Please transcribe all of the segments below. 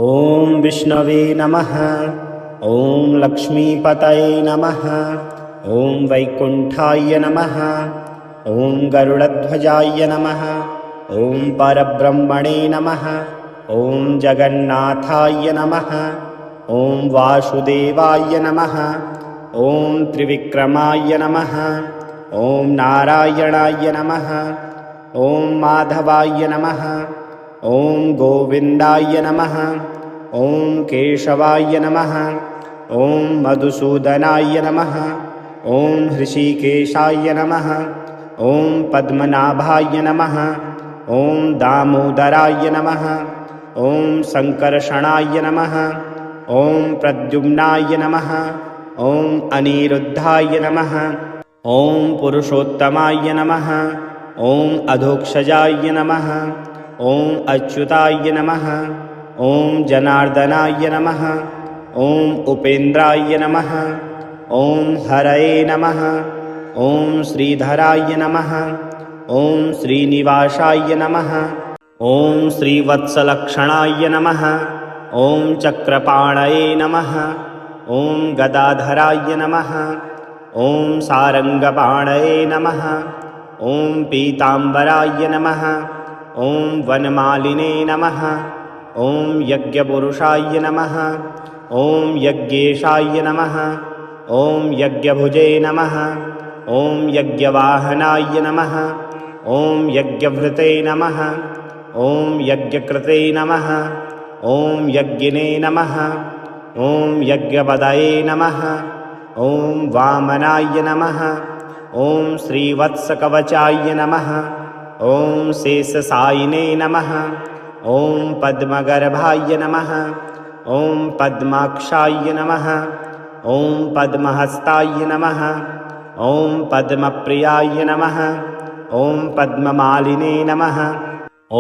ॐ विष्णवे नमः। ॐ लक्ष्मीपतये नमः। ॐ वैकुण्ठाय नमः। ॐ गरुडध्वजाय नमः। ॐ परब्रह्मणे नमः। ॐ जगन्नाथाय नमः। ॐ वासुदेवाय नमः। ॐ त्रिविक्रमाय नमः। ॐ नारायणाय नमः। ॐ माधवाय नमः। ॐ गोविन्दाय नमः। ॐ केशवाय नमः। ॐ मधुसूदनाय नमः। ॐ हृषीकेशाय नमः। ॐ पद्मनाभाय नमः। ॐ दामोदराय नमः। ॐ सङ्कर्षणाय नमः। ॐ प्रद्युम्नाय नमः। ॐ अनिरुद्धाय नमः। ॐ पुरुषोत्तमाय नमः। ॐ अधोक्षजाय नमः। ॐ अच्युताय नमः। ॐ जनार्दनाय नमः। ॐ उपेन्द्राय नमः। ॐ हरये नमः। ॐ श्रीधराय नमः। ॐ श्रीनिवासाय नमः। ॐ श्रीवत्सलक्षणाय नमः। ॐ चक्रपाणये नमः। ॐ गदाधराय नमः। ॐ सारङ्गपाणये नमः। ॐ पीताम्बराय नमः। ॐ वनमालिने नमः। ॐ यज्ञपुरुषाय नमः। ॐ यज्ञेशाय नमः। ॐ यज्ञभुजे नमः। ॐ यज्ञवाहनाय नमः। ॐ यज्ञभृते नमः। ॐ यज्ञकृते नमः। ॐ यज्ञिने नमः। ॐ यज्ञपदये नमः। ॐ वामनाय नमः। ॐ श्रीवत्सकवचाय नमः। ॐ शेषशायिने नमः। ॐ पद्मगर्भाय नमः। ॐ पद्माक्षाय नमः। ॐ पद्महस्ताय नमः। ॐ पद्मप्रियाय नमः। ॐ पद्ममालिने नमः।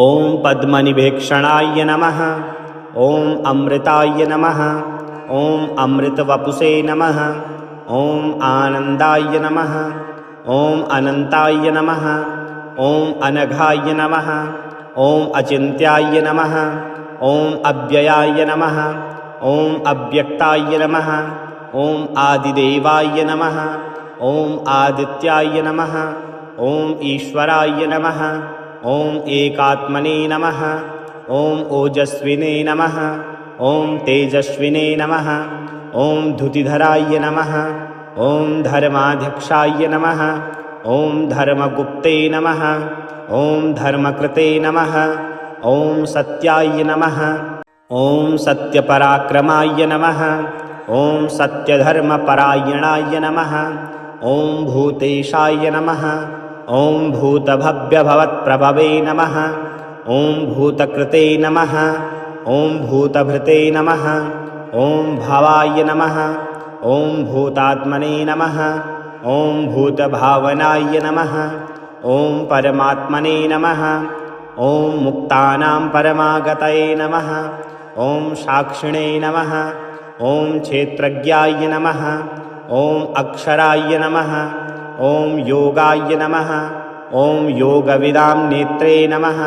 ॐ पद्मनिभेक्षणाय नमः। ॐ अमृताय नमः। ॐ अमृतवपुषे नमः। ॐ आनन्दाय नमः। ॐ अनन्ताय नमः। ॐ अनघाय नमः। ॐ अचिन्त्याय नमः। ॐ अव्ययाय नमः। ॐ अव्यक्ताय नमः। ॐ आदिदेवाय नमः। ॐ आदित्याय नमः। ॐ ईश्वराय नमः। ॐ एकात्मने नमः। ॐ ओजस्विने नमः। ॐ तेजस्विने नमः। ॐ धुतिधराय नमः। ॐ धर्माध्यक्षाय नमः। ॐ धर्मगुप्ते नमः। ॐ धर्मकृते नमः। ॐ सत्याय नमः। ॐ सत्यपराक्रमाय नमः। ॐ सत्यधर्मपरायणाय नमः। ॐ भूतेशाय नमः। ॐ भूतभव्यभवत्प्रभवे नमः। ॐ भूतकृते नमः। ॐ भूतभृते नमः। ॐ भवाय नमः। ॐ भूतात्मने नमः। ॐ भूतभावनाय नमः। ॐ परमात्मने नमः। ॐ मुक्तानां परमागतये नमः। ॐ साक्षिणे नमः। ॐ क्षेत्रज्ञाय नमः। ॐ अक्षराय नमः। ॐ योगाय नमः। ॐ योगविदां नेत्रे नमः।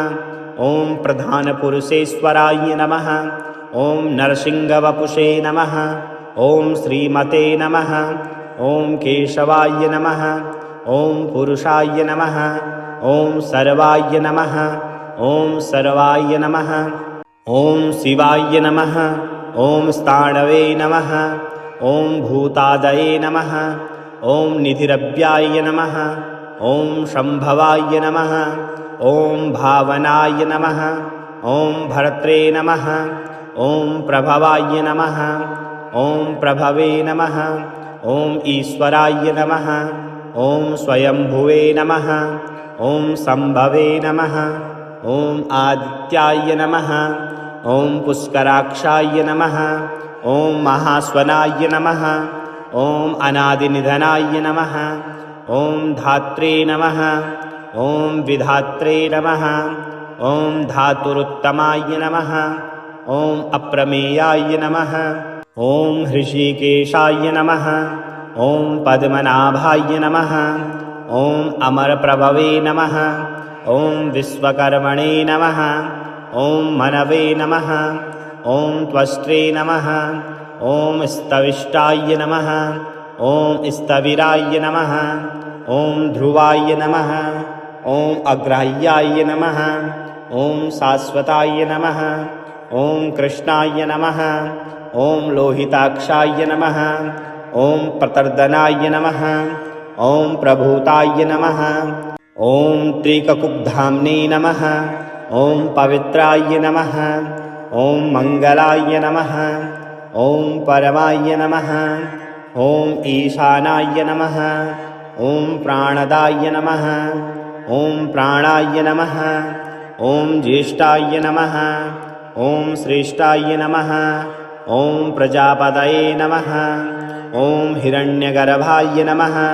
ॐ प्रधानपुरुषेश्वराय नमः। ॐ नरसिंहवपुषे नमः। ॐ श्रीमते नमः। ॐ केशवाय नमः। ॐ पुरुषाय नमः। ॐ सर्वाय नमः। ॐ सर्वाय नमः। ॐ शिवाय नमः। ॐ स्थाणवे नमः। ॐ भूतादये नमः। ॐ निधिरव्याय नमः। ॐ शम्भवाय नमः। ॐ भावनाय नमः। ॐ भर्त्रे नमः। ॐ प्रभवाय नमः। ॐ प्रभवे नमः। ॐ ईश्वराय नमः। ॐ स्वयंभुवे नमः। ॐ सम्भवे नमः। ॐ आदित्याय नमः। ॐ पुष्कराक्षाय नमः। ॐ महास्वनाय नमः। ॐ अनादिनिधनाय नमः। ॐ धात्रे नमः। ॐ विधात्रे नमः। ॐ धातुरुत्तमाय नमः। ॐ अप्रमेयाय नमः। ॐ हृषीकेशाय नमः। ॐ पद्मनाभाय नमः। ॐ अमरप्रभवे नमः। ॐ विश्वकर्मणे नमः। ॐ मनवे नमः। ॐ त्वष्ट्रे नमः ॐ स्तविष्टाय नमः ॐ स्थविराय नमः ॐ ध्रुवाय नमः ॐ अग्राह्याय नमः ॐ शाश्वताय नमः ॐ कृष्णाय नमः ॐ लोहिताक्षाय नमः ॐ प्रतर्दनाय नमः ॐ प्रभूताय नमः ॐ त्रिककुब्धाम्ने नमः ॐ पवित्राय नमः ॐ मङ्गलाय नमः ॐ परमाय नमः ॐ ईशानाय नमः ॐ प्राणदाय नमः ॐ प्राणाय नमः ॐ ज्येष्ठाय नमः ॐ श्रेष्ठाय नमः ॐ प्रजापतये नमः ॐ हिरण्यगर्भाय नमः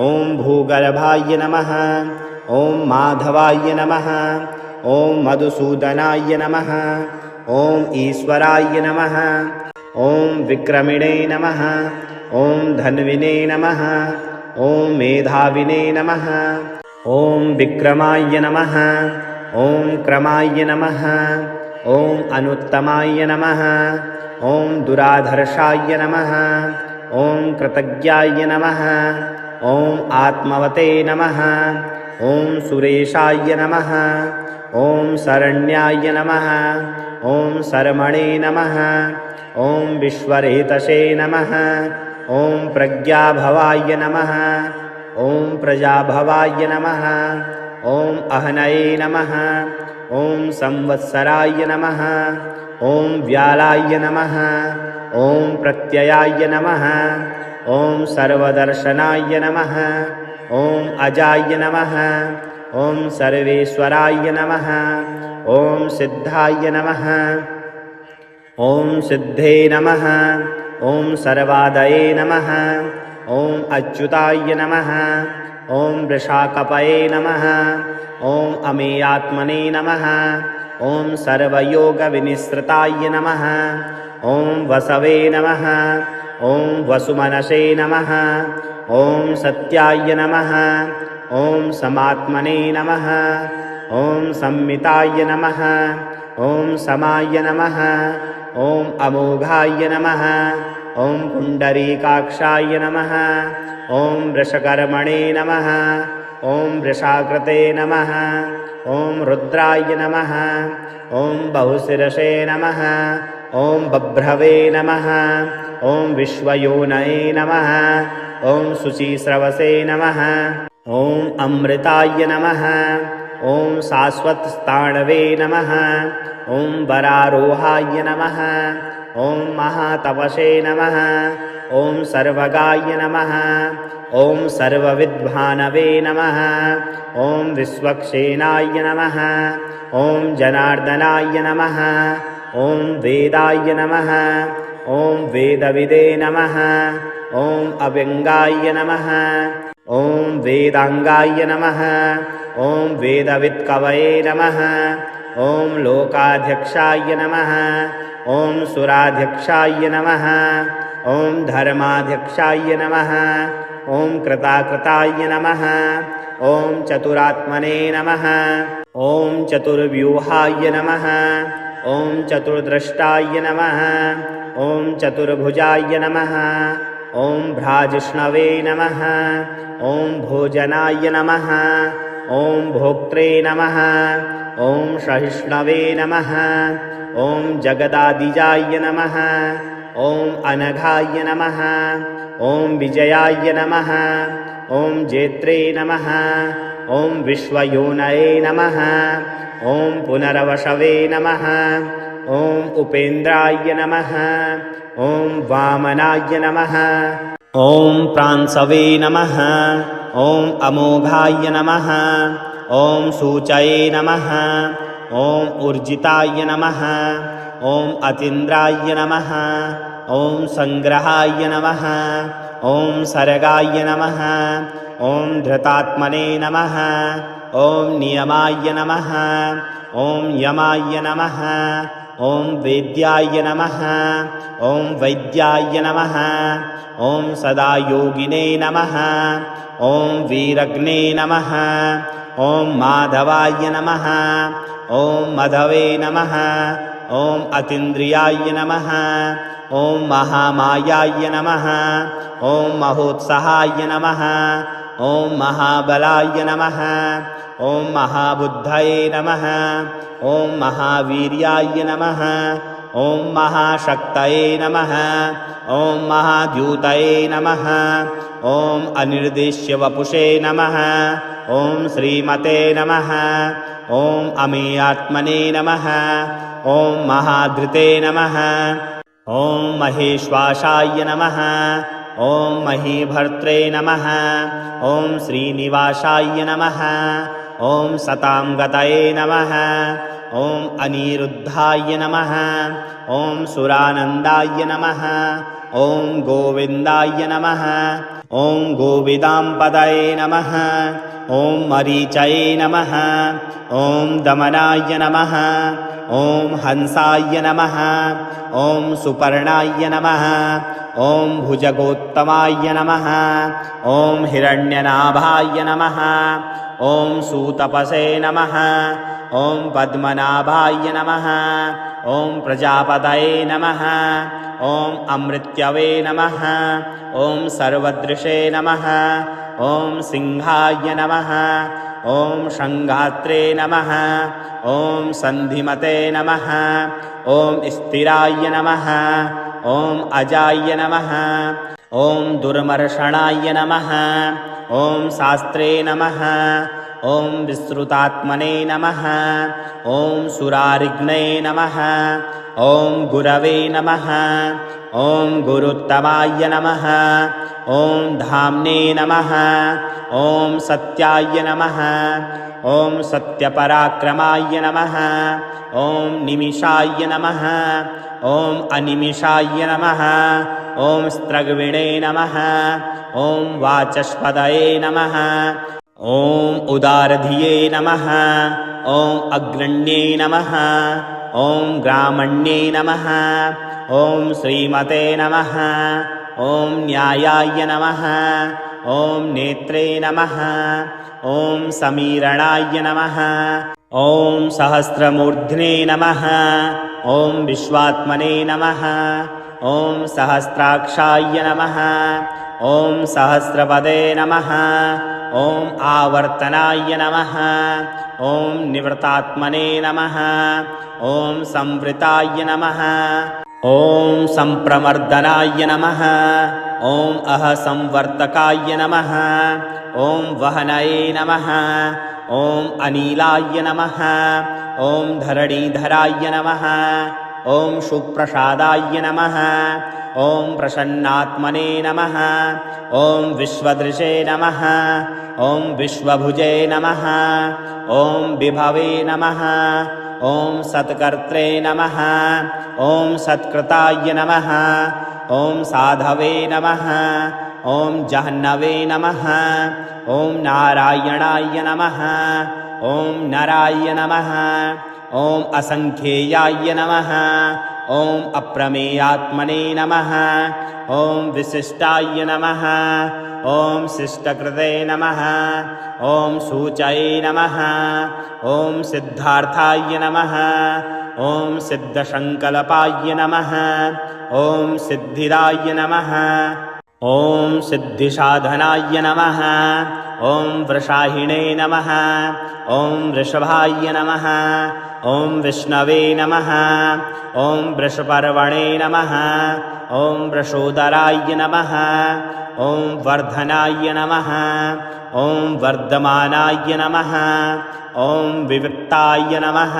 ॐ भूगर्भाय नमः ॐ माधवाय नमः ॐ मधुसूदनाय नमः ॐ ईश्वराय नमः ॐ विक्रमिणे नमः ॐ धन्विने नमः ॐ मेधाविने नमः ॐ विक्रमाय नमः ॐ क्रमाय नमः ॐ अनुत्तमाय नमः ॐ दुराधर्षाय नमः ॐ कृतज्ञाय नमः ॐ आत्मवते नमः ॐ सुरेशाय नमः ॐ शरण्याय नमः ॐ शर्मणे नमः ॐ विश्वरेतसे नमः ॐ प्रज्ञाभवाय नमः ॐ प्रजाभवाय नमः ॐ अहनये नमः ॐ संवत्सराय नमः ॐ व्यालाय नमः ॐ प्रत्ययाय नमः ॐ सर्वदर्शनाय नमः ॐ अजाय नमः ॐ सर्वेश्वराय नमः ॐ सिद्धाय नमः ॐ सिद्धे नमः ॐ सर्वादये नमः ॐ अच्युताय नमः ॐ वृषाकपये नमः ॐ अमेयात्मने नमः ॐ सर्वयोगविनिसृताय नमः ॐ वसवे नमः ॐ वसुमनसे नमः ॐ सत्याय नमः ॐ समात्मने नमः ॐ संमिताय नमः ॐ समाय नमः ॐ अमोघाय नमः ॐ पुण्डरीकाक्षाय नमः ॐ वृषकर्मणे नमः ॐ वृषाकृते नमः ॐ रुद्राय नमः ॐ बहुशिरसे नमः ॐ बभ्रवे नमः ॐ विश्वयोनये नमः ॐ शुचिस्रवसे नमः ॐ अमृताय नमः ॐ शाश्वतस्थाणवे नमः ॐ वरारोहाय नमः ॐ महातपसे नमः ॐ सर्वगाय नमः ॐ सर्वविद्भानवे नमः ॐ विश्वक्सेनाय नमः ॐ जनार्दनाय नमः ॐ वेदाय नमः ॐ वेदविदे नमः ॐ अव्यङ्गाय नमः ॐ वेदाङ्गाय नमः ॐ वेदवित्कवये नमः ॐ लोकाध्यक्षाय नमः ॐ सुराध्यक्षाय नमः ॐ धर्माध्यक्षाय नमः ॐ कृताकृताय नमः ॐ चतुरात्मने नमः ॐ चतुर्व्यूहाय नमः ॐ चतुर्द्रष्टाय नमः ॐ चतुर्भुजाय नमः ॐ भ्राजिष्णवे नमः ॐ भोजनाय नमः ॐ भोक्त्रे नमः ॐ सहिष्णवे नमः ॐ जगदादिजाय नमः ॐ अनघाय नमः ॐ विजयाय नमः ॐ जेत्रे नमः ॐ विश्वयोनये नमः ॐ पुनरवशवे नमः ॐ उपेन्द्राय नमः ॐ वामनाय नमः ॐ प्रांसवे नमः ॐ अमोघाय नमः ॐ सूचये नमः ॐ ऊर्जिताय नमः ॐ अतीन्द्राय नमः ॐ संग्रहाय नमः ॐ सर्गाय नमः ॐ धृतात्मने नमः ॐ नियमाय नमः ॐ यमाय नमः ॐ वेद्याय नमः ॐ वैद्याय नमः ॐ सदायोगिने नमः ॐ वीरग्ने नमः ॐ माधवाय नमः ॐ मधवे नमः ॐ अतीन्द्रियाय नमः ॐ महामायाय नमः ॐ महोत्साहाय नमः ॐ महाबलाय नमः ॐ महाबुद्धये नमः ॐ महावीर्याय नमः ॐ महाशक्तये नमः ॐ महाद्यूतये नमः ॐ अनिर्देश्यवपुषे नमः ॐ श्रीमते नमः ॐ अमेयात्मने नमः ॐ महाधृते नमः ॐ महेश्वासाय नमः ॐ महीभर्त्रे नमः ॐ श्रीनिवासाय नमः ॐ सतांगतये नमः ॐ अनिरुद्धाय नमः ॐ सुरानन्दाय नमः ॐ गोविन्दाय नमः ॐ गोविदाम्पदये नमः ॐ मरीचये नमः ॐ दमनाय नमः ॐ हंसाय नमः ॐ सुपर्णाय नमः ॐ भुजगोत्तमाय नमः ॐ हिरण्यनाभाय नमः ॐ सूतपसे नमः ॐ पद्मनाभाय नमः ॐ प्रजापतये नमः ॐ अमृत्यवे नमः ॐ सर्वदृशे नमः ॐ सिंहाय नमः ॐ शङ्घात्रे नमः ॐ सन्धिमते नमः ॐ स्थिराय नमः ॐ अजाय नमः ॐ दुर्मर्षणाय नमः ॐ शास्त्रे नमः ॐ विश्रुतात्मने नमः ॐ सुरारिघ्ने नमः ॐ गुरवे नमः ॐ गुरुत्तमाय नमः ॐ धाम्ने नमः ॐ सत्याय नमः ॐ सत्यपराक्रमाय नमः ॐ निमिषाय नमः ॐ अनिमिषाय नमः ॐ स्त्रग्विणे नमः ॐ वाचस्पतये नमः ॐ उदारधिये नमः ॐ अग्रण्ये नमः ॐ ग्रामण्ये नमः ॐ श्रीमते नमः ॐ न्यायाय नमः ॐ नेत्रे नमः ॐ समीरणाय नमः ॐ सहस्रमूर्ध्ने नमः ॐ विश्वात्मने नमः ॐ सहस्राक्षाय नमः ॐ सहस्रपदे नमः ॐ आवर्तनाय नमः ॐ निवृतात्मने नमः ॐ संवृताय नमः ॐ संप्रमर्दनाय नमः ॐ अहसंवर्तकाय नमः ॐ वहनये नमः ॐ अनीलाय नमः ॐ धरणीधराय नमः ॐ सुप्रसादाय नमः ॐ प्रसन्नात्मने नमः ॐ विश्वदृशे नमः ॐ विश्वभुजे नमः ॐ विभवे नमः ॐ सत्कर्त्रे नमः ॐ सत्कृताय नमः ॐ साधवे नमः ॐ जह्नवे नमः ॐ नारायणाय नमः ॐ नराय नमः ॐ असंख्येयाय नमः ॐ अप्रमेयात्मने नमः ॐ विशिष्टाय नमः ॐ शिष्टकृते नमः ॐ सूचये नमः ॐ सिद्धार्थाय नमः ॐ सिद्धसङ्कल्पाय नमः ॐ सिद्धिदाय नमः ॐ सिद्धिसाधनाय नमः ॐ वृषाहिणे नमः ॐ वृषभाय नमः ॐ विष्णवे नमः ॐ वृषपर्वणे नमः ॐ वृषोदराय नमः ॐ वर्धनाय नमः ॐ वर्धमानाय नमः ॐ विविक्ताय नमः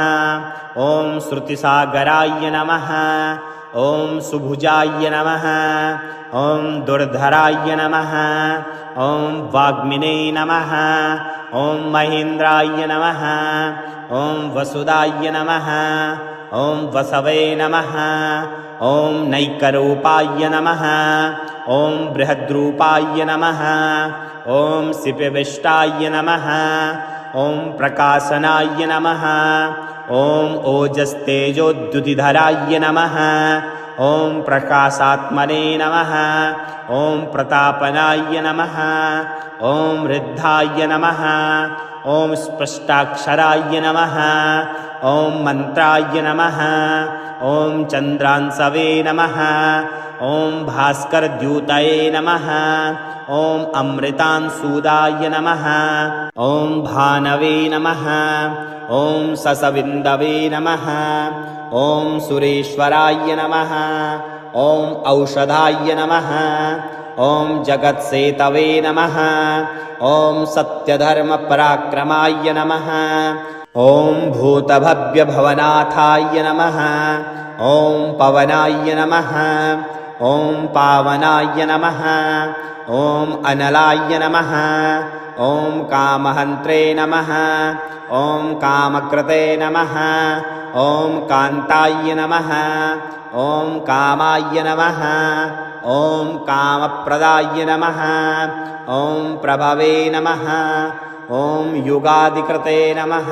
ॐ श्रुतिसागराय नमः ॐ सुभुजाय नमः ॐ दुर्धराय नमः ॐ वाग्मिने नमः ॐ महेन्द्राय नमः ॐ वसुदाय नमः ॐ वसवे नमः ॐ नैकरूपाय नमः ॐ बृहद्रूपाय नमः ॐ सिपिविष्टाय नमः ॐ प्रकाशनाय नमः ॐ ओजस्तेजोद्युतिधराय नमः ॐ प्रकाशात्मने नमः ॐ प्रतापनाय नमः ॐ ऋद्धाय नमः ॐ स्पष्टाक्षराय नमः ॐ मन्त्राय नमः ॐ चन्द्रांसवे नमः ॐ भास्करद्यूतये नमः ॐ अमृतांशूदाय नमः ॐ भानवे नमः ॐ ससविन्दवे नमः ॐ सुरेश्वराय नमः ॐ औषधाय नमः ॐ जगत्सेतवे नमः ॐ सत्यधर्मपराक्रमाय नमः ॐ भूतभव्यभवनाथाय नमः ॐ पवनाय नमः ॐ पावनाय नमः ॐ अनलाय नमः ॐ कामहन्त्रे नमः ॐ कामकृते नमः ॐ कान्ताय नमः ॐ कामाय नमः ॐ कामप्रदाय नमः ॐ प्रभवे नमः ॐ युगादिकृते नमः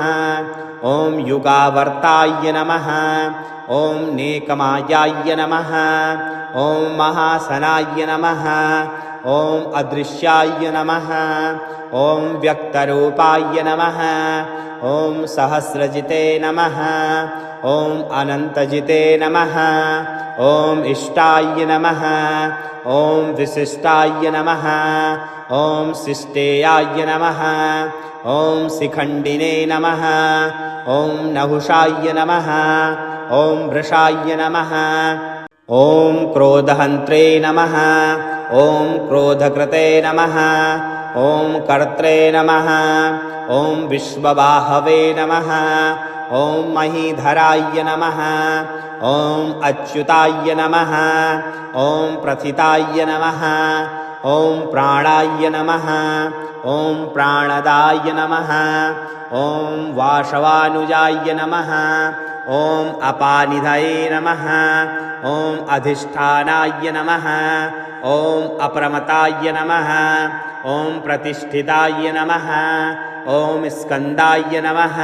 ॐ युगावर्ताय नमः ॐ नेकमायाय नमः ॐ महासनाय नमः ॐ अदृश्याय नमः ॐ व्यक्तरूपाय नमः ॐ सहस्रजिते नमः ॐ अनन्तजिते नमः ॐ इष्टाय नमः ॐ विशिष्टाय नमः ॐ शिष्टेयाय नमः ॐ शिखण्डिने नमः ॐ नहुषाय नमः ॐ वृषाय नमः ॐ क्रोधहन्त्रे नमः ॐ क्रोधकृते नमः ॐ कर्त्रे नमः ॐ विश्वबाहवे नमः ॐ महीधराय नमः ॐ अच्युताय नमः ॐ प्रथिताय नमः ॐ प्राणाय नमः ॐ प्राणदाय नमः ॐ वाशवानुजाय नमः ॐ अपानिधये नमः ॐ अधिष्ठानाय नमः ॐ अप्रमताय नमः ॐ प्रतिष्ठिताय नमः ॐ स्कन्दाय नमः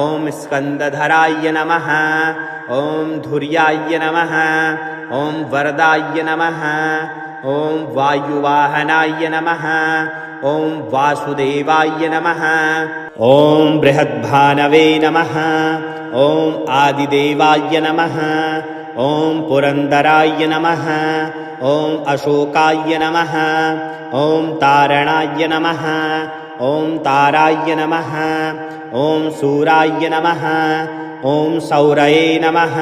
ॐ स्कन्दधराय नमः ॐ धुर्याय नमः ॐ वरदाय नमः ॐ वायुवाहनाय नमः ॐ वासुदेवाय नमः ॐ बृहद्भानवे नमः ॐ आदिदेवाय नमः ॐ पुरन्दराय नमः ॐ अशोकाय नमः ॐ तारणाय नमः ॐ ताराय नमः ॐ सूराय नमः ॐ सौरये नमः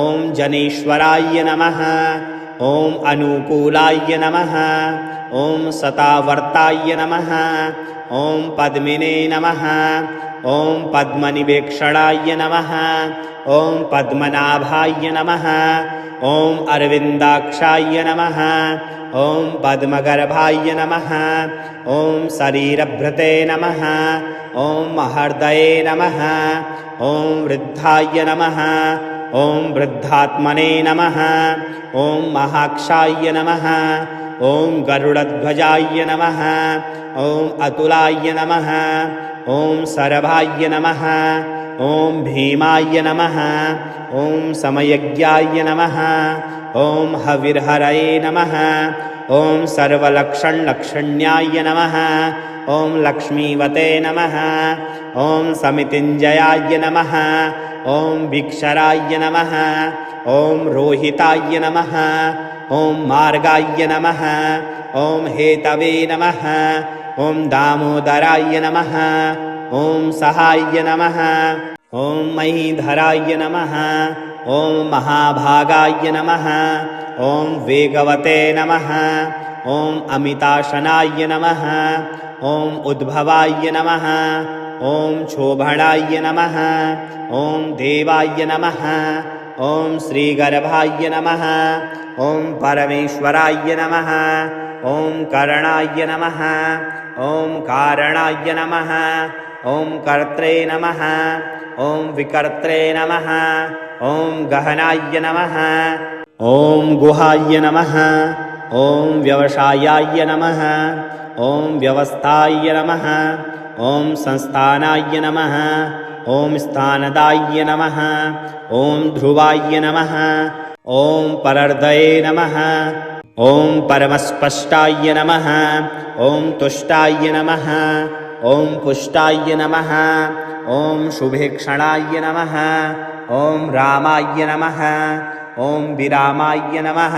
ॐ जनेश्वराय नमः ॐ अनुकूलाय नमः ॐ सतावर्ताय नमः ॐ पद्मिने नमः ॐ पद्मनिवेक्षणाय नमः ॐ पद्मनाभाय नमः ॐ अरविन्दाक्षाय नमः ॐ पद्मगर्भाय नमः ॐ शरीरभृते नमः ॐ महर्दये नमः ॐ वृद्धाय नमः ॐ वृद्धात्मने नमः ॐ महाक्षाय नमः ॐ गरुडध्वजाय नमः ॐ अतुलाय नमः ॐ सरभाय नमः ॐ भीमाय नमः ॐ समयज्ञाय नमः ॐ हविर्हरये नमः ॐ सर्वलक्षणलक्षण्याय नमः ॐ लक्ष्मीवते नमः ॐ समितिञ्जयाय नमः ॐ वीक्षराय नमः ॐ रोहिताय नमः ॐ मार्गाय नमः ॐ हेतवे नमः ॐ दामोदराय नमः ॐ सहाय नमः ॐ महीधराय नमः ॐ महाभागाय नमः ॐ वेगवते नमः ॐ अमिताशनाय नमः ॐ उद्भवाय नमः ॐ शोभणाय नमः ॐ देवाय नमः ॐ श्रीगर्भाय नमः ॐ परमेश्वराय नमः ॐ करणाय नमः ॐ कारणाय नमः ॐ कर्त्रे नमः ॐ विकर्त्रे नमः ॐ गहनाय नमः ॐ गुहाय नमः ॐ व्यवसायाय नमः ॐ व्यवस्थाय नमः ॐ संस्थानाय नमः ॐ स्थानदाय नमः ॐ ध्रुवाय नमः ॐ परर्दये नमः ॐ परमस्पष्टाय नमः ॐ तुष्टाय नमः ॐ पुष्टाय नमः ॐ शुभेक्षणाय नमः ॐ रामाय नमः ॐ विरामाय नमः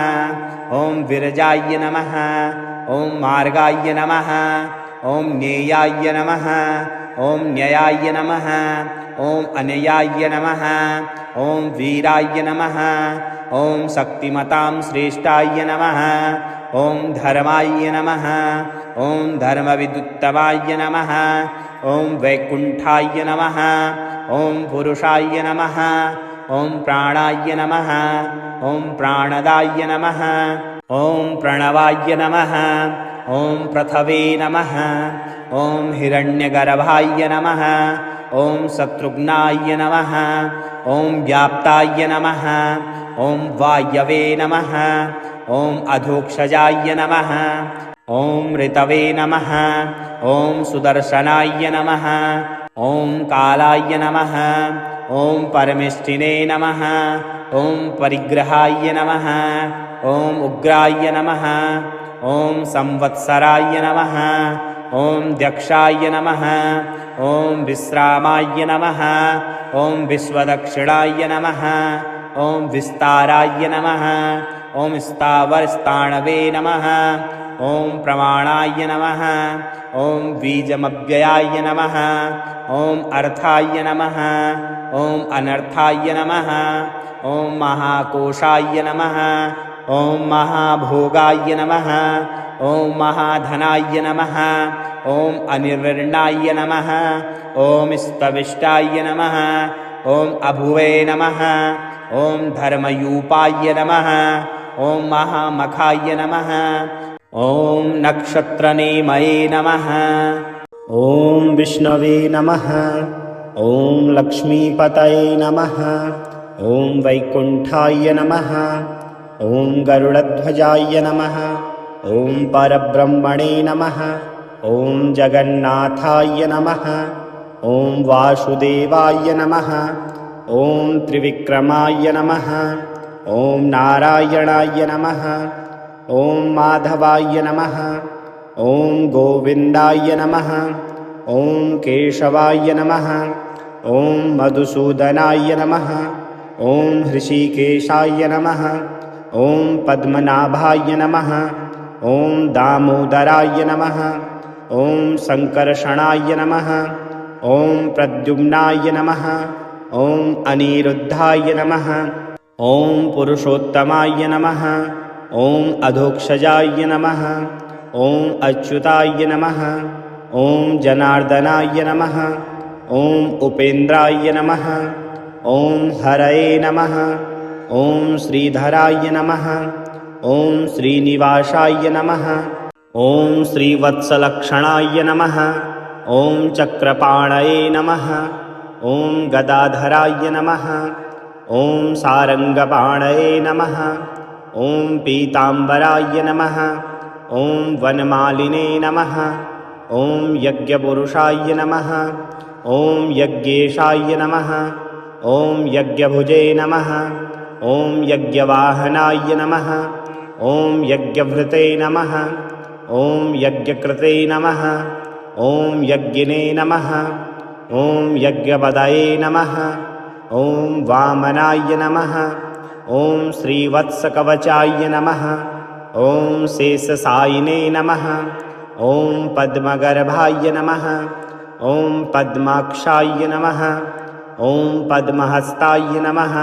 ॐ विरजाय नमः ॐ मार्गाय नमः ॐ ज्ञेयाय नमः ॐ न्ययाय नमः ॐ अनयाय नमः ॐ वीराय नमः ॐ शक्तिमतां श्रेष्ठाय नमः ॐ धर्माय नमः ॐ धर्मविदुत्तमाय नमः ॐ वैकुण्ठाय नमः ॐ पुरुषाय नमः ॐ प्राणाय नमः ॐ प्राणदाय नमः ॐ प्रणवाय नमः ॐ पृथवे नमः ॐ हिरण्यगर्भाय नमः ॐ शत्रुघ्नाय नमः ॐ व्याप्ताय नमः ॐ वायवे नमः ॐ अधोक्षजाय नमः ॐ ऋतवे नमः ॐ सुदर्शनाय नमः ॐ कालाय नमः ॐ परमेष्ठिने नमः ॐ परिग्रहाय नमः ॐ उग्राय नमः ॐ संवत्सराय नमः ॐ दक्षाय नमः ॐ विश्रामाय नमः ॐ विश्वदक्षिणाय नमः ॐ विस्ताराय नमः ॐ स्थावरस्थाणवे नमः ॐ प्रमाणाय नमः ॐ बीजमव्ययाय नमः ॐ अर्थाय नमः ॐ अनर्थाय नमः ॐ महाकोशाय नमः ॐ महाभोगाय नमः ॐ महाधनाय नमः ॐ अनिर्वर्णाय नमः ॐ स्तविष्टाय नमः ॐ अभुवे नमः ॐ धर्मयूपाय नमः ॐ महामखाय नमः ॐ नक्षत्रनेमये नमः ॐ विष्णवे नमः ॐ लक्ष्मीपतये नमः ॐ वैकुण्ठाय नमः ॐ गरुडध्वजाय नमः ॐ परब्रह्मणे नमः ॐ जगन्नाथाय नमः ॐ वासुदेवाय नमः ॐ त्रिविक्रमाय नमः ॐ नारायणाय नमः ॐ माधवाय नमः ॐ गोविन्दाय नमः ॐ केशवाय नमः ॐ मधुसूदनाय नमः ॐ हृषीकेशाय नमः ॐ पद्मनाभाय नमः ॐ दामोदराय नमः ॐ सङ्कर्षणाय नमः ॐ प्रद्युम्नाय नमः ॐ अनिरुद्धाय नमः ॐ पुरुषोत्तमाय नमः ॐ अधोक्षजाय नमः ॐ अच्युताय नमः ॐ जनार्दनाय नमः ॐ उपेन्द्राय नमः ॐ हरये नमः ॐ श्रीधराय नमः ॐ श्रीनिवासाय नमः ॐ श्रीवत्सलक्षणाय नमः ॐ चक्रपाणये नमः ॐ गदाधराय नमः ॐ सारङ्गपाणये नमः ॐ पीताम्बराय नमः ॐ वनमालिने नमः ॐ यज्ञपुरुषाय नमः ॐ यज्ञेशाय नमः ॐ यज्ञभुजे नमः ॐ यज्ञवाहनाय नमः ॐ यज्ञभृते नमः ॐ यज्ञकृते नमः ॐ यज्ञिने नमः ॐ यज्ञपदये नमः ॐ वामनाय नमः ॐ श्रीवत्सकवचाय नमः ॐ शेषशायिने नमः ॐ पद्मगर्भाय नमः ॐ पद्माक्षाय नमः ॐ पद्महस्ताय नमः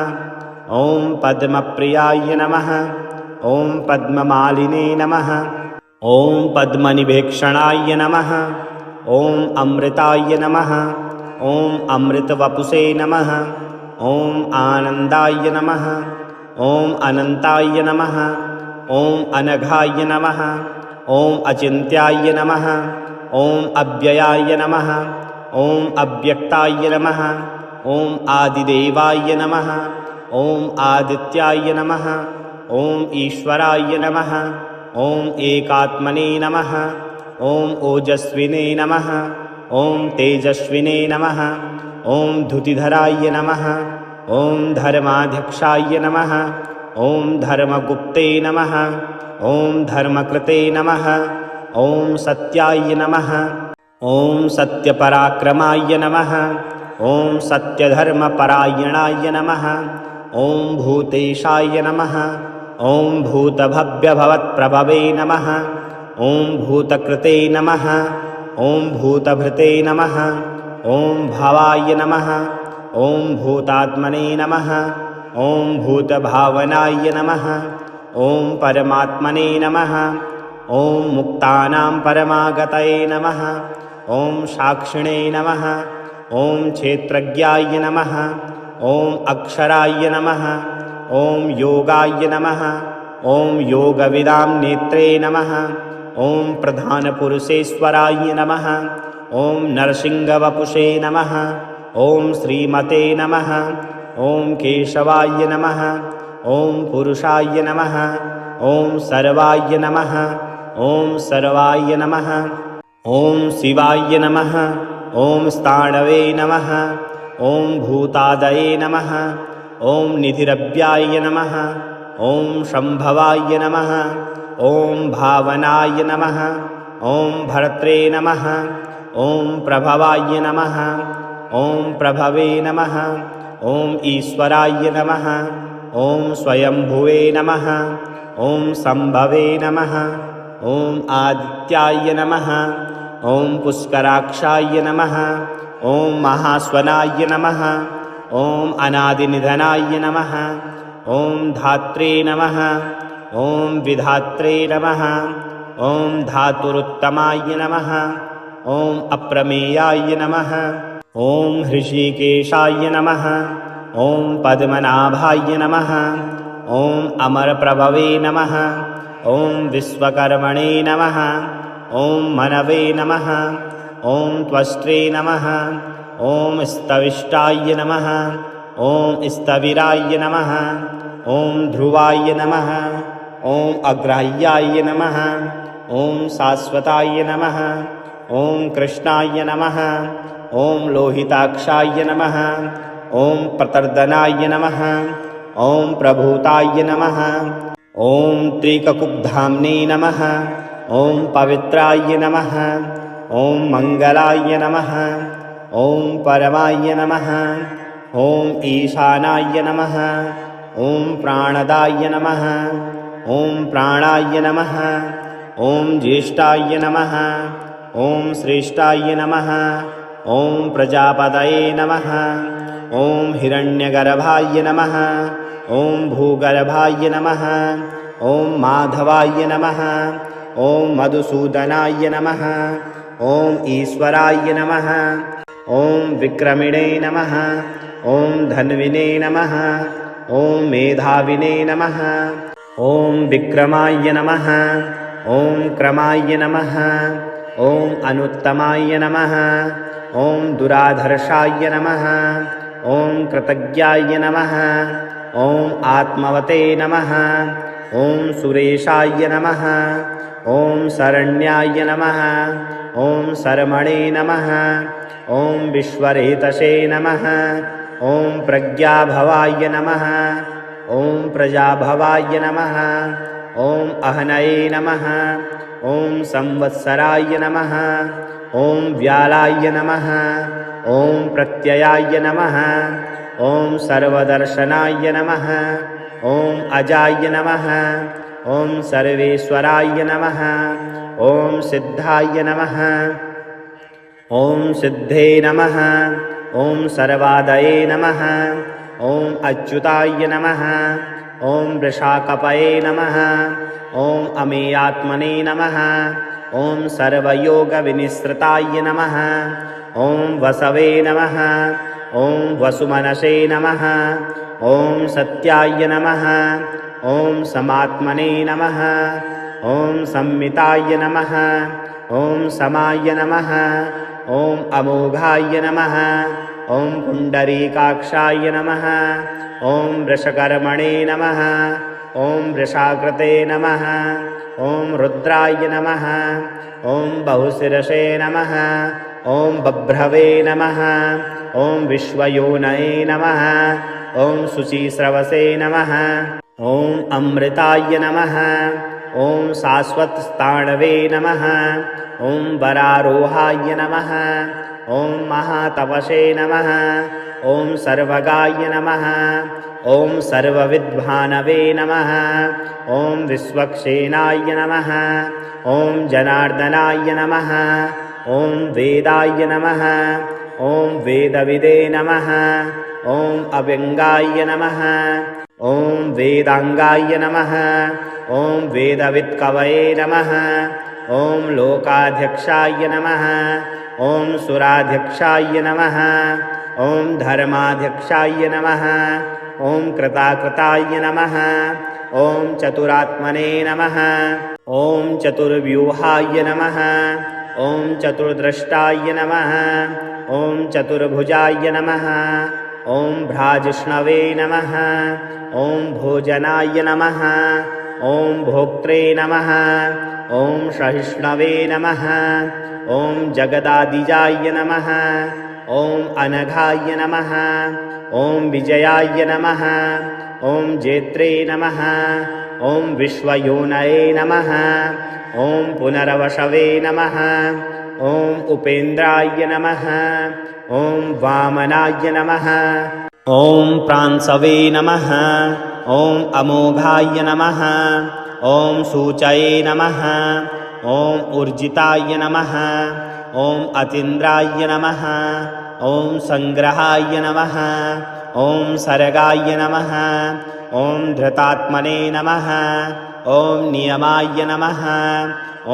ॐ पद्मप्रियाय नमः ॐ पद्ममालिने नमः ॐ पद्मनिभेक्षणाय नमः ॐ अमृताय नमः ॐ अमृतवपुषे नमः ॐ आनन्दाय नमः ॐ अनन्ताय नमः ॐ अनघाय नमः ॐ अचिन्त्याय नमः ॐ अव्ययाय नमः ॐ अव्यक्ताय नमः ॐ आदिदेवाय नमः ॐ आदित्याय नमः ॐ ईश्वराय नमः ॐ एकात्मने नमः ॐ ओजस्विने नमः ॐ तेजस्विने नमः ॐ धुतिधराय नमः ॐ धर्माध्यक्षाय नमः ॐ धर्मगुप्ते नमः ॐ धर्मकृते नमः ॐ सत्याय नमः ॐ सत्यपराक्रमाय नमः ॐ सत्यधर्मपरायणाय नमः। ॐ भूतेशाय नमः। ॐ भूतभव्यभवत्प्रभवे नमः। ॐ भूतकृते नमः। ॐ भूतभृते नमः। ॐ भवाय नमः। ॐ भूतात्मने नमः। ॐ भूतभावनाय नमः। ॐ परमात्मने नमः। ॐ मुक्तानां परमागतये नमः। ॐ साक्षिणे नमः। ॐ क्षेत्रज्ञाय नमः। ॐ अक्षराय नमः। ॐ योगाय नमः। ॐ योगविदां नेत्रे नमः। ॐ प्रधानपुरुषेश्वराय नमः। ॐ नरसिंहवपुषे नमः। ॐ श्रीमते नमः। ॐ केशवाय नमः। ॐ पुरुषाय नमः। ॐ सर्वाय नमः। ॐ सर्वाय नमः। ॐ शिवाय नमः। ॐ स्थाणवे नमः। ॐ भूतादये नमः। ॐ निधिरव्याय नमः। ॐ शम्भवाय नमः। ॐ भावनाय नमः। ॐ भर्त्रे नमः। ॐ प्रभवाय नमः। ॐ प्रभवे नमः। ॐ ईश्वराय नमः। ॐ स्वयंभुवे नमः। ॐ सम्भवे नमः। ॐ आदित्याय नमः। ॐ पुष्कराक्षाय नमः। ॐ महास्वनाय नमः। ॐ अनादिनिधनाय नमः। ॐ धात्रे नमः। ॐ विधात्रे नमः। ॐ धातुरुत्तमाय नमः। ॐ अप्रमेयाय नमः। ॐ हृषीकेशाय नमः। ॐ पद्मनाभाय नमः। ॐ अमरप्रभवे नमः। ॐ विश्वकर्मणे नमः। ॐ मनवे नमः। ॐ त्वष्ट्रे नमः। ॐ स्तविष्टाय नमः। ॐ स्थविराय नमः। ॐ ध्रुवाय नमः। ॐ अग्राह्याय नमः। ॐ शाश्वताय नमः। ॐ कृष्णाय नमः। ॐ लोहिताक्षाय नमः। ॐ प्रतर्दनाय नमः। ॐ प्रभूताय नमः। ॐ त्रिककुब्धाम्ने नमः। ॐ पवित्राय नमः। ॐ मङ्गलाय नमः। ॐ परमाय नमः। ॐ ईशानाय नमः। ॐ प्राणदाय नमः। ॐ प्राणाय नमः। ॐ ज्येष्ठाय नमः। ॐ श्रेष्ठाय नमः। ॐ प्रजापतये नमः। ॐ हिरण्यगर्भाय नमः। ॐ भूगर्भाय नमः। ॐ माधवाय नमः। ॐ मधुसूदनाय नमः। ॐ ईश्वराय नमः। ॐ विक्रमिणे नमः। ॐ धन्विने नमः। ॐ मेधाविने नमः। ॐ विक्रमाय नमः। ॐ क्रमाय नमः। ॐ अनुत्तमाय नमः। ॐ दुराधर्षाय नमः। ॐ कृतज्ञाय नमः। ॐ आत्मवते नमः। ॐ सुरेशाय नमः। ॐ शरण्याय नमः। ॐ शर्मणे नमः। ॐ विश्वरेतसे नमः। ॐ प्रज्ञाभवाय नमः। ॐ प्रजाभवाय नमः। ॐ अहनये नमः। ॐ संवत्सराय नमः। ॐ व्यालाय नमः। ॐ प्रत्ययाय नमः। ॐ सर्वदर्शनाय नमः। ॐ अजाय नमः। ॐ सर्वेश्वराय नमः। ॐ सिद्धाय नमः। ॐ सिद्धे नमः। ॐ सर्वादये नमः। ॐ अच्युताय नमः। ॐ वृषाकपये नमः। ॐ अमेयात्मने नमः। ॐ सर्वयोगविनिसृताय नमः। ॐ वसवे नमः। ॐ वसुमनसे नमः। ॐ सत्याय नमः। ॐ समात्मने नमः। ॐ संमिताय नमः। ॐ समाय नमः। ॐ अमोघाय नमः। ॐ पुण्डरीकाक्षाय नमः। ॐ वृषकर्मणे नमः। ॐ वृषाकृते नमः। ॐ रुद्राय नमः। ॐ बहुशिरसे नमः। ॐ बभ्रवे नमः। ॐ विश्वयोनये नमः। ॐ शुचिस्रवसे नमः। ॐ अमृताय नमः। ॐ शाश्वतस्थाणवे नमः। ॐ वरारोहाय नमः। ॐ महातपसे नमः। ॐ सर्वगाय नमः। ॐ सर्वविद्भानवे नमः। ॐ विश्वक्सेनाय नमः। ॐ जनार्दनाय नमः। ॐ वेदाय नमः। ॐ वेदविदे नमः। ॐ अव्यङ्गाय नमः। ॐ वेदाङ्गाय नमः। ॐ वेदवित्कवये नमः। ॐ लोकाध्यक्षाय नमः। ॐ सुराध्यक्षाय नमः। ॐ धर्माध्यक्षाय नमः। ॐ कृताकृताय नमः। ॐ चतुरात्मने नमः। ॐ चतुर्व्यूहाय नमः। ॐ चतुर्द्रष्टाय नमः। ॐ चतुर्भुजाय नमः। ॐ भ्राजिष्णवे नमः। ॐ भोजनाय नमः। ॐ भोक्त्रे नमः। ॐ सहिष्णवे नमः। ॐ जगदादिजाय नमः। ॐ अनघाय नमः। ॐ विजयाय नमः। ॐ जेत्रे नमः। ॐ विश्वयोनये नमः। ॐ पुनर्वसवे नमः। ॐ उपेन्द्राय नमः। ॐ वामनाय नमः। ॐ प्रांसवे नमः। ॐ अमोघाय नमः। ॐ सूचये नमः। ॐ ऊर्जिताय नमः। ॐ अतीन्द्राय नमः। ॐ सङ्ग्रहाय नमः। ॐ सर्गाय नमः। ॐ धृतात्मने नमः। ॐ नियमाय नमः।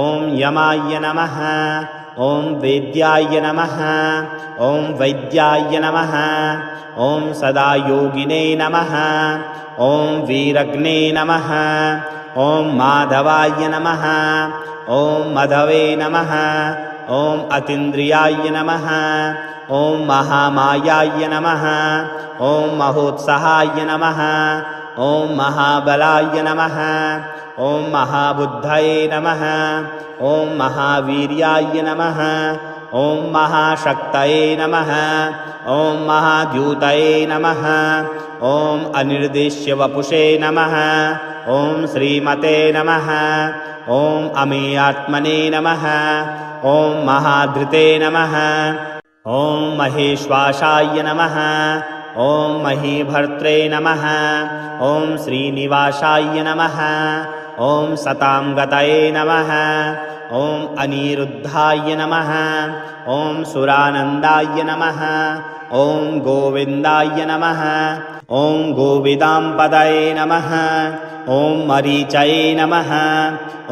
ॐ यमाय नमः। ॐ वेद्याय नमः। ॐ वैद्याय नमः। ॐ सदा योगिने नमः। ॐ वीरग्ने नमः। ॐ माधवाय नमः। ॐ मधवे नमः। ॐ अतीन्द्रियाय नमः। ॐ महामायाय नमः। ॐ महोत्साहाय नमः। ॐ महाबलाय नमः। ॐ महाबुद्धये नमः। ॐ महावीर्याय नमः। ॐ महाशक्तये नमः। ॐ महाद्यूतये नमः। ॐ अनिर्देश्यवपुषे नमः। ॐ श्रीमते नमः। ॐ अमेयात्मने नमः। ॐ महाधृते नमः। ॐ महेश्वासाय नमः। ॐ महीभर्त्रे नमः। ॐ श्रीनिवासाय नमः। ॐ सतांगतये नमः। ॐ अनिरुद्धाय नमः। ॐ सुरानन्दाय नमः। ॐ गोविन्दाय नमः। ॐ गोविदाम्पदये नमः। ॐ मरीचये नमः।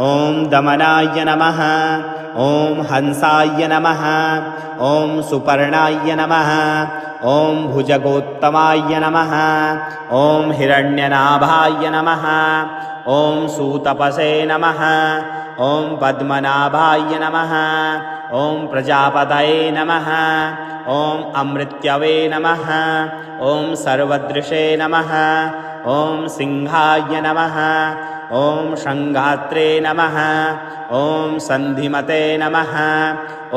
ॐ दमनाय नमः। ॐ हंसाय नमः। ॐ सुपर्णाय नमः। ॐ भुजगोत्तमाय नमः। ॐ हिरण्यनाभाय नमः। ॐ सुतपसे नमः। ॐ पद्मनाभाय नमः। ॐ प्रजापतये नमः। ॐ अमृत्यवे नमः। ॐ सर्वदृशे नमः। ॐ सिंहाय नमः। ॐ शङ्घात्रे नमः। ॐ सन्धिमते नमः।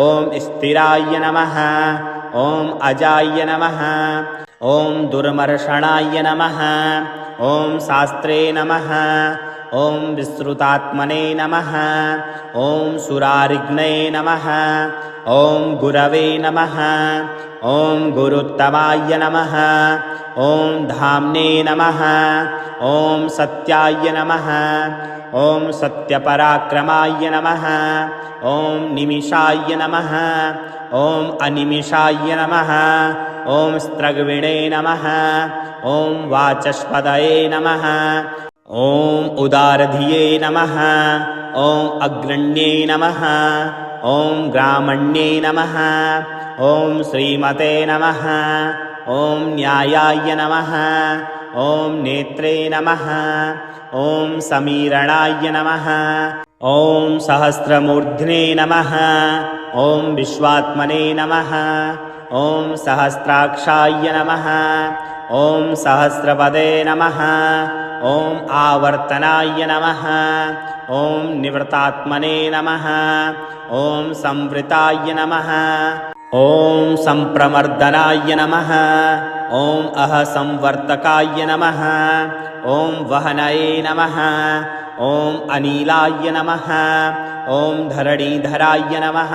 ॐ स्थिराय नमः। ॐ अजाय नमः। ॐ दुर्मर्षणाय नमः। ॐ शास्त्रे नमः। ॐ विश्रुतात्मने नमः। ॐ सुरारिघ्ने नमः। ॐ गुरवे नमः। ॐ गुरुत्तमाय नमः। ॐ धाम्ने नमः। ॐ सत्याय नमः। ॐ सत्यपराक्रमाय नमः। ॐ निमिषाय नमः। ॐ अनिमिषाय नमः। ॐ स्त्रग्विणे नमः। ॐ वाचस्पतये नमः। ॐ उदारधिये नमः। ॐ अग्रण्ये नमः। ॐ ग्रामण्ये नमः। ॐ श्रीमते नमः। ॐ न्यायाय नमः। ॐ नेत्रे नमः। ॐ समीरणाय नमः। ॐ सहस्रमूर्ध्ने नमः। ॐ विश्वात्मने नमः। ॐ सहस्राक्षाय नमः। ॐ सहस्रपदे नमः। ॐ आवर्तनाय नमः। ॐ निवृतात्मने नमः। ॐ संवृताय नमः। ॐ संप्रमर्दनाय नमः। ॐ अहसंवर्तकाय नमः। ॐ वहनये नमः। ॐ अनीलाय नमः। ॐ धरणीधराय नमः।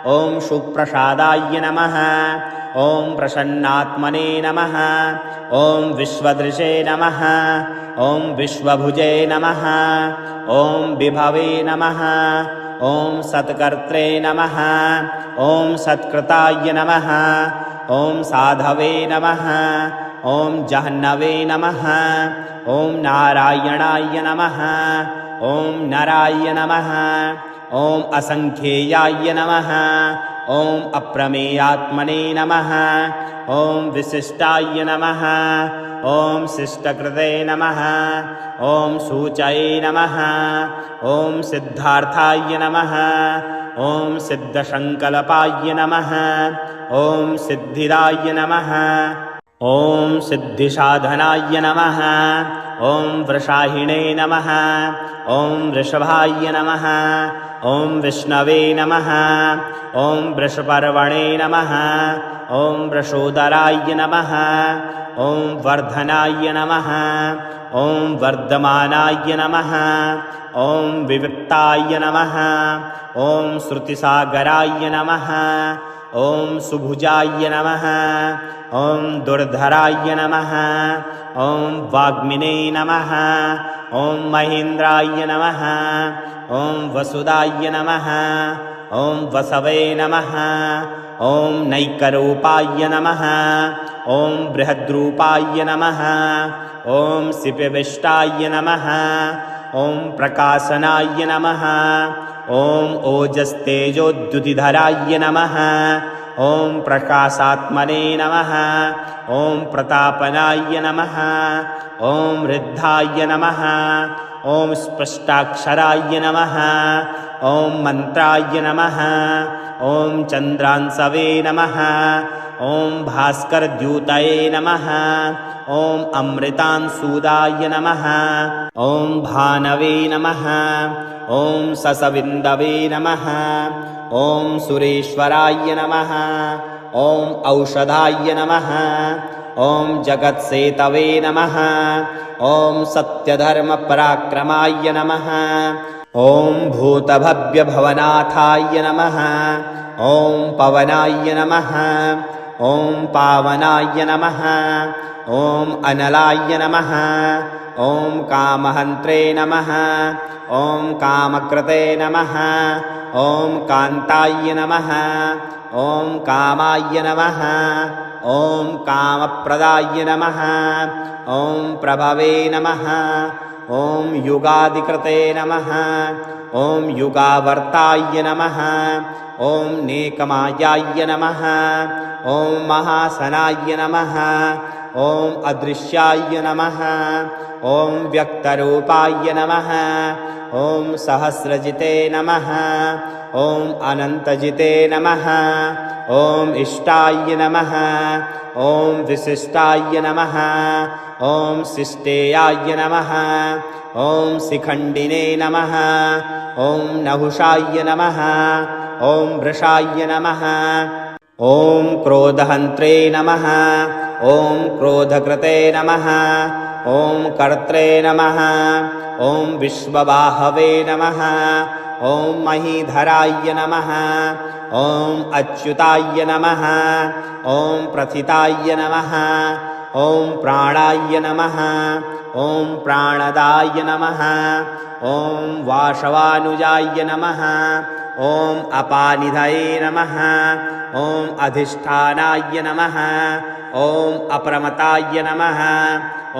ॐ सुप्रसादाय नमः। ॐ प्रसन्नात्मने नमः। ॐ विश्वदृशे नमः। ॐ विश्वभुजे नमः। ॐ विभवे नमः। ॐ सत्कर्त्रे नमः। ॐ सत्कृताय नमः। ॐ साधवे नमः। ॐ जह्नवे नमः। ॐ नारायणाय नमः। ॐ नराय नमः। ॐ असंख्येयाय नमः। ॐ अप्रमेयात्मने नमः। ॐ विशिष्टाय नमः। ॐ शिष्टकृते नमः। ॐ सूचये नमः। ॐ सिद्धार्थाय नमः। ॐ सिद्धसङ्कल्पाय नमः। ॐ सिद्धिदाय नमः। ॐ सिद्धिसाधनाय नमः। ॐ वृषाहिणे नमः। ॐ वृषभाय नमः। ॐ विष्णवे नमः। ॐ वृषपर्वणे नमः। ॐ वृषोदराय नमः। ॐ वर्धनाय नमः। ॐ वर्धमानाय नमः। ॐ विविक्ताय नमः। ॐ श्रुतिसागराय नमः। ॐ सुभुजाय नमः। ॐ दुर्धराय नमः। ॐ वाग्मिने नमः। ॐ महेन्द्राय नमः। ॐ वसुदाय नमः। ॐ वसवे नमः। ॐ नैकरूपाय नमः। ॐ बृहद्रूपाय नमः। ॐ सिपिविष्टाय नमः। ॐ प्रकाशनाय नमः। ॐ ओजस्तेजोद्युतिधराय नमः। ॐ प्रकाशात्मने नमः। ॐ प्रतापनाय नमः। ॐ वृद्धाय नमः। ॐ स्पष्टाक्षराय नमः। ॐ मन्त्राय नमः। ॐ चन्द्रांसवे नमः। ॐ भास्करद्यूतये नमः। ॐ अमृतांशूदाय नमः। ॐ भानवे नमः। ॐ ससविन्दवे नमः। ॐ सुरेश्वराय नमः। ॐ औषधाय नमः। ॐ जगत्सेतवे नमः। ॐ सत्यधर्मपराक्रमाय नमः। ॐ भूतभव्यभवनाथाय नमः। ॐ पवनाय नमः। ॐ पावनाय नमः। ॐ अनलाय नमः। ॐ कामहन्त्रे नमः। ॐ कामकृते नमः। ॐ कान्ताय नमः। ॐ कामाय नमः। ॐ कामप्रदाय नमः। ॐ प्रभवे नमः। ॐ युगादिकृते नमः। ॐ युगावर्ताय नमः। ॐ नेकमायाय नमः। ॐ महासनाय नमः। ॐ अदृश्याय नमः। ॐ व्यक्तरूपाय नमः। ॐ सहस्रजिते नमः। ॐ अनन्तजिते नमः। ॐ इष्टाय नमः। ॐ विशिष्टाय नमः। ॐ शिष्टेयाय नमः। ॐ शिखण्डिने नमः। ॐ नहुषाय नमः। ॐ वृषाय नमः। ॐ क्रोधहन्त्रे नमः। ॐ क्रोधकृते नमः। ॐ कर्त्रे नमः। ॐ विश्वबाहवे नमः। ॐ महीधराय नमः। ॐ अच्युताय नमः। ॐ प्रथिताय नमः। ॐ प्राणाय नमः। ॐ प्राणदाय नमः। ॐ वासवानुजाय नमः। ॐ अपानिधये नमः। ॐ अधिष्ठानाय नमः। ॐ अप्रमताय नमः।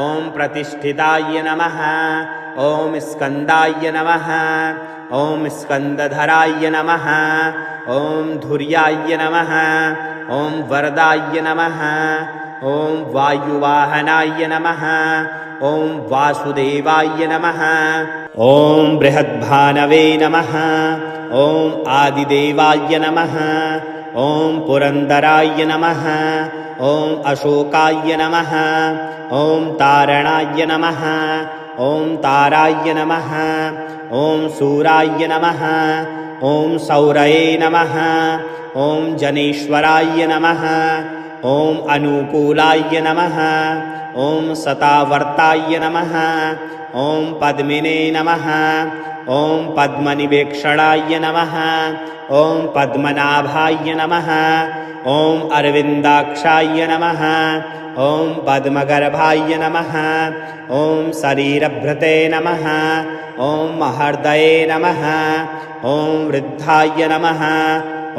ॐ प्रतिष्ठिताय नमः। ॐ स्कन्दाय नमः। ॐ स्कन्दधराय नमः। ॐ धुर्याय नमः। ॐ वरदाय नमः। ॐ वायुवाहनाय नमः। ॐ वासुदेवाय नमः। ॐ बृहद्भानवे नमः। ॐ आदिदेवाय नमः। ॐ पुरन्दराय नमः। ॐ अशोकाय नमः। ॐ तारणाय नमः। ॐ ताराय नमः। ॐ सूराय नमः। ॐ सौरये नमः। ॐ जनेश्वराय नमः। ॐ अनुकूलाय नमः। ॐ सतावर्ताय नमः। ॐ पद्मिने नमः। ॐ पद्मनिवेक्षणाय नमः। ॐ पद्मनाभाय नमः। ॐ अरविन्दाक्षाय नमः। ॐ पद्मगर्भाय नमः। ॐ शरीरभृते नमः। ॐ महर्दये नमः। ॐ वृद्धाय नमः।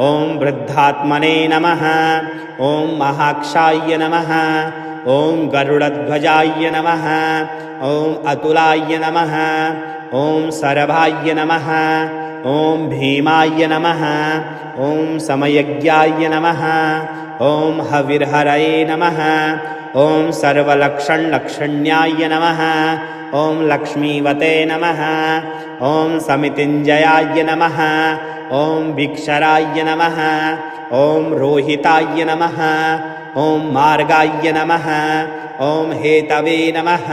ॐ वृद्धात्मने नमः। ॐ महाक्षाय नमः। ॐ गरुडध्वजाय नमः। ॐ अतुलाय नमः। ॐ सरभाय नमः। ॐ भीमाय नमः। ॐ समयज्ञाय नमः। ॐ हविर्हरये नमः। ॐ सर्वलक्षणलक्षण्याय नमः। ॐ लक्ष्मीवते नमः। ॐ समितिञ्जयाय नमः। ॐ विक्षराय नमः। ॐ रोहिताय नमः। ॐ मार्गाय नमः। ॐ हेतवे नमः।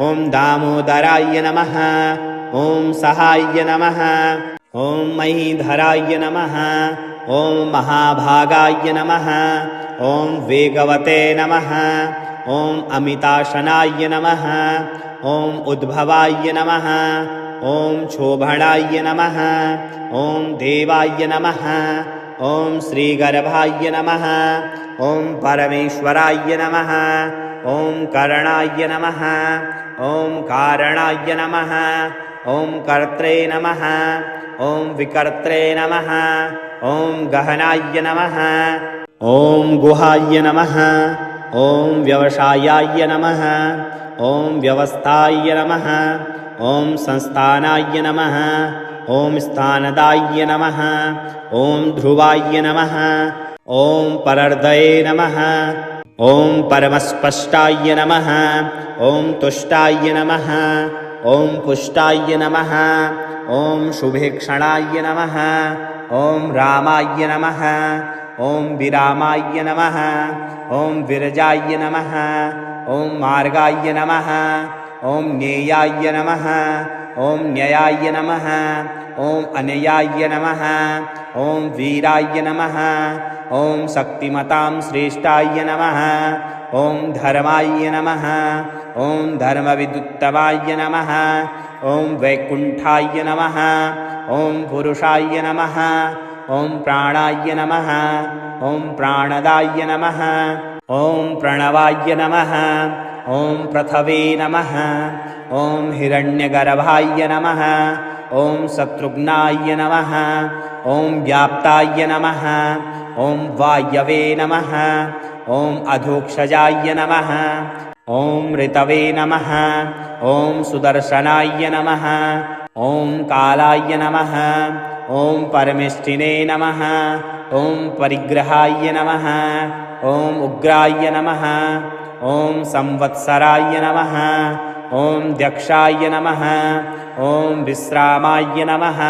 ॐ दामोदराय नमः। ॐ सहाय नमः। ॐ महीधराय नमः। ॐ महाभागाय नमः। ॐ वेगवते नमः। ॐ अमिताशनाय नमः। ॐ उद्भवाय नमः। ॐ शोभणाय नमः। ॐ देवाय नमः। ॐ श्रीगर्भाय नमः। ॐ परमेश्वराय नमः। ॐ करणाय नमः। ॐ कारणाय नमः। ॐ कर्त्रे नमः। ॐ विकर्त्रे नमः। ॐ गहनाय नमः। ॐ गुहाय नमः। ॐ व्यवसायाय नमः। ॐ व्यवस्थाय नमः। ॐ संस्थानाय नमः। ॐ स्थानदाय नमः। ॐ ध्रुवाय नमः। ॐ परर्दये नमः। ॐ परमस्पष्टाय नमः। ॐ तुष्टाय नमः। ॐ पुष्टाय नमः। ॐ शुभेक्षणाय नमः। ॐ रामाय नमः। ॐ विरामाय नमः। ॐ विरजाय नमः। ॐ मार्गाय नमः। ॐ ज्ञेयाय नमः। ॐ न्ययाय नमः। ॐ अनयाय नमः। ॐ वीराय नमः। ॐ शक्तिमतां श्रेष्ठाय नमः। ॐ धर्माय नमः। ॐ धर्मविदुत्तमाय नमः। ॐ वैकुण्ठाय नमः। ॐ पुरुषाय नमः। ॐ प्राणाय नमः। ॐ प्राणदाय नमः। ॐ प्रणवाय नमः। ॐ पृथवे नमः। ॐ हिरण्यगर्भाय नमः। ॐ शत्रुघ्नाय नमः। ॐ व्याप्ताय नमः। ॐ वायवे नमः। ॐ अधोक्षजाय नमः। ॐ ऋतवे नमः। ॐ सुदर्शनाय नमः। ॐ कालाय नमः। ॐ परमेष्ठिने नमः। ॐ परिग्रहाय नमः। ॐ उग्राय नमः। ॐ संवत्सराय नमः। ॐ दक्षाय नमः। ॐ विश्रामाय नमः।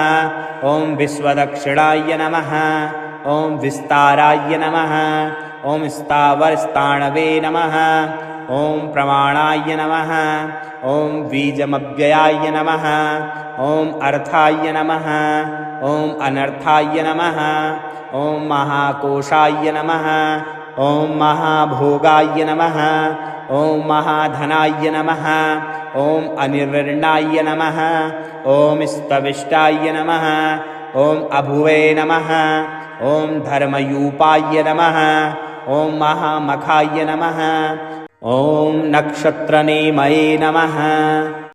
ॐ विश्वदक्षिणाय नमः। ॐ विस्ताराय नमः। ॐ स्थावरस्थाणवे नमः। ॐ प्रमाणाय नमः। ॐ बीजमव्ययाय नमः। ॐ अर्थाय नमः। ॐ अनर्थाय नमः। ॐ महाकोशाय नमः। ॐ महाभोगाय नमः। ॐ महाधनाय नमः। ॐ अनिर्वर्णाय नमः। ॐ स्तविष्टाय नमः। ॐ अभुवे नमः। ॐ धर्मयूपाय नमः। ॐ महामखाय नमः। ॐ नक्षत्रनेमये नमः।